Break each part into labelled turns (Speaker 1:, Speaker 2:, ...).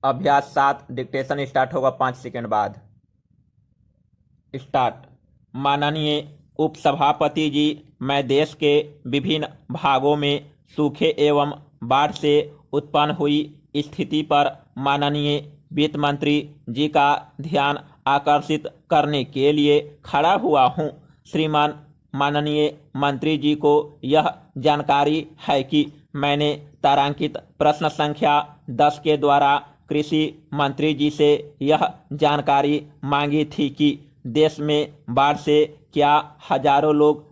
Speaker 1: अभ्यास 7 dictation start होगा 5 second बाद। स्टार्ट। माननीय उपसभापति जी, मैं देश के विभिन्न भागों में सूखे एवं बाढ़ से उत्पन्न हुई स्थिति पर माननीय वित्त मंत्री जी का ध्यान आकर्षित करने के लिए खड़ा हुआ हूं। श्रीमान माननीय मंत्री जी को यह जानकारी है कि मैंने तारांकित प्रश्न संख्या 10 के द्वारा कृषि मंत्री जी से यह जानकारी मांगी थी कि देश में बाढ़ से क्या हजारों लोग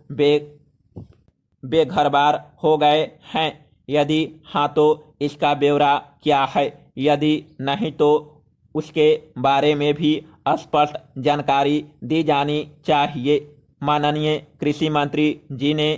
Speaker 1: बेघरबार हो गए हैं। यदि हाँ तो इसका ब्यौरा क्या है, यदि नहीं तो उसके बारे में भी स्पष्ट जानकारी दी जानी चाहिए। माननीय कृषि मंत्री जी ने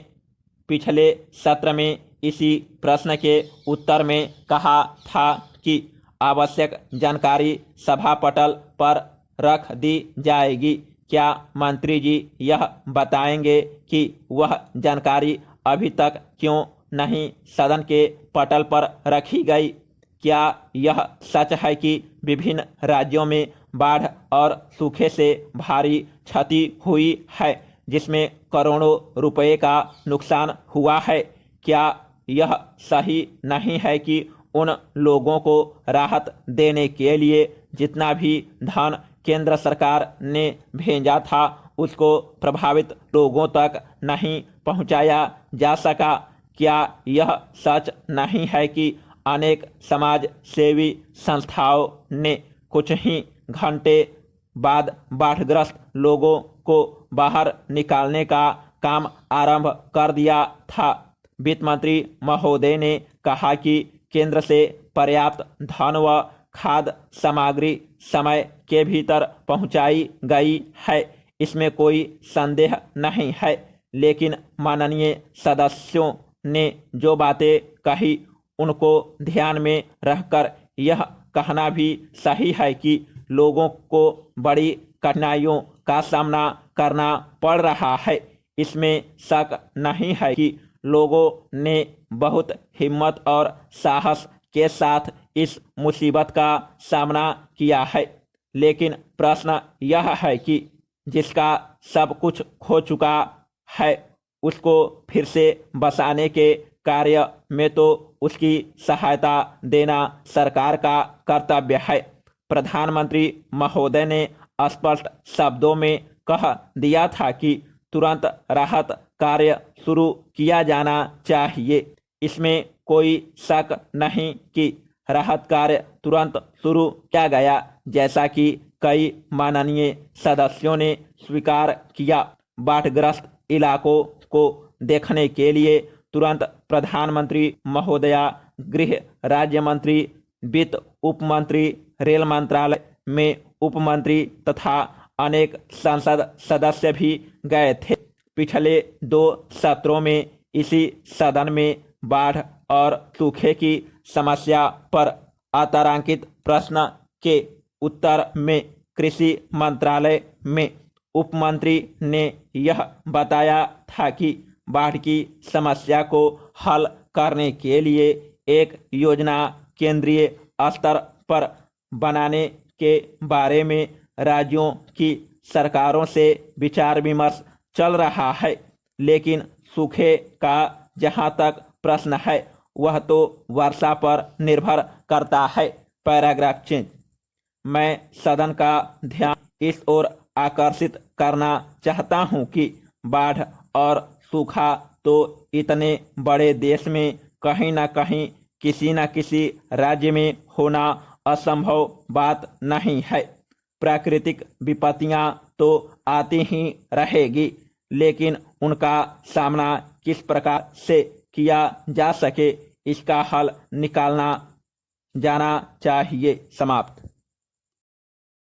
Speaker 1: पिछले सत्र में इसी प्रश्न के उत्तर में कहा था कि आवश्यक जानकारी सभा पटल पर रख दी जाएगी। क्या मंत्री जी यह बताएंगे कि वह जानकारी अभी तक क्यों नहीं सदन के पटल पर रखी गई? क्या यह सच है कि विभिन्न राज्यों में बाढ़ और सूखे से भारी क्षति हुई है, जिसमें करोड़ों रुपए का नुकसान हुआ है? क्या यह सही नहीं है कि उन लोगों को राहत देने के लिए जितना भी धन केंद्र सरकार ने भेजा था उसको प्रभावित लोगों तक नहीं पहुंचाया जा सका? क्या यह सच नहीं है कि अनेक समाज सेवी संस्थाओं ने कुछ ही घंटे बाद बाढ़ग्रस्त लोगों को बाहर निकालने का काम आरंभ कर दिया था? वित्त मंत्री महोदय ने कहा कि केंद्र से पर्याप्त धन व खाद्य सामग्री समय के भीतर पहुंचाई गई है, इसमें कोई संदेह नहीं है। लेकिन माननीय सदस्यों ने जो बातें कही उनको ध्यान में रखकर यह कहना भी सही है कि लोगों को बड़ी कठिनाइयों का सामना करना पड़ रहा है। इसमें शक नहीं है कि लोगों ने बहुत हिम्मत और साहस के साथ इस मुसीबत का सामना किया है। लेकिन प्रश्न यह है कि जिसका सब कुछ खो चुका है उसको फिर से बसाने के कार्य में तो उसकी सहायता देना सरकार का कर्तव्य है। प्रधानमंत्री महोदय ने स्पष्ट शब्दों में कह दिया था कि तुरंत राहत कार्य शुरू किया जाना चाहिए। इसमें कोई शक नहीं कि राहत कार्य तुरंत शुरू किया गया, जैसा कि कई माननीय सदस्यों ने स्वीकार किया। बाढ़ग्रस्त इलाकों को देखने के लिए तुरंत प्रधानमंत्री महोदया, गृह राज्य मंत्री, वित्त उपमंत्री, रेल मंत्रालय में उपमंत्री तथा अनेक संसद सदस्य भी गए थे। पिछले 2 सत्रों में इसी सदन में बाढ़ और सूखे की समस्या पर अतारांकित प्रश्न के उत्तर में कृषि मंत्रालय में उपमंत्री ने यह बताया था कि बाढ़ की समस्या को हल करने के लिए एक योजना केंद्रीय स्तर पर बनाने के बारे में राज्यों की सरकारों से विचार विमर्श चल रहा है। लेकिन सूखे का जहां तक प्रश्न है वह तो वर्षा पर निर्भर करता है। Paragraph change. मैं सदन का ध्यान इस ओर आकर्षित करना चाहता हूं कि बाढ़ और सूखा तो इतने बड़े देश में कहीं ना कहीं किसी न किसी राज्य में होना असंभव बात नहीं है। प्राकृतिक विपत्तियां तो आती ही रहेगी, लेकिन उनका सामना किस प्रकार से किया जा सके इसका हल निकालना जाना चाहिए। समाप्त।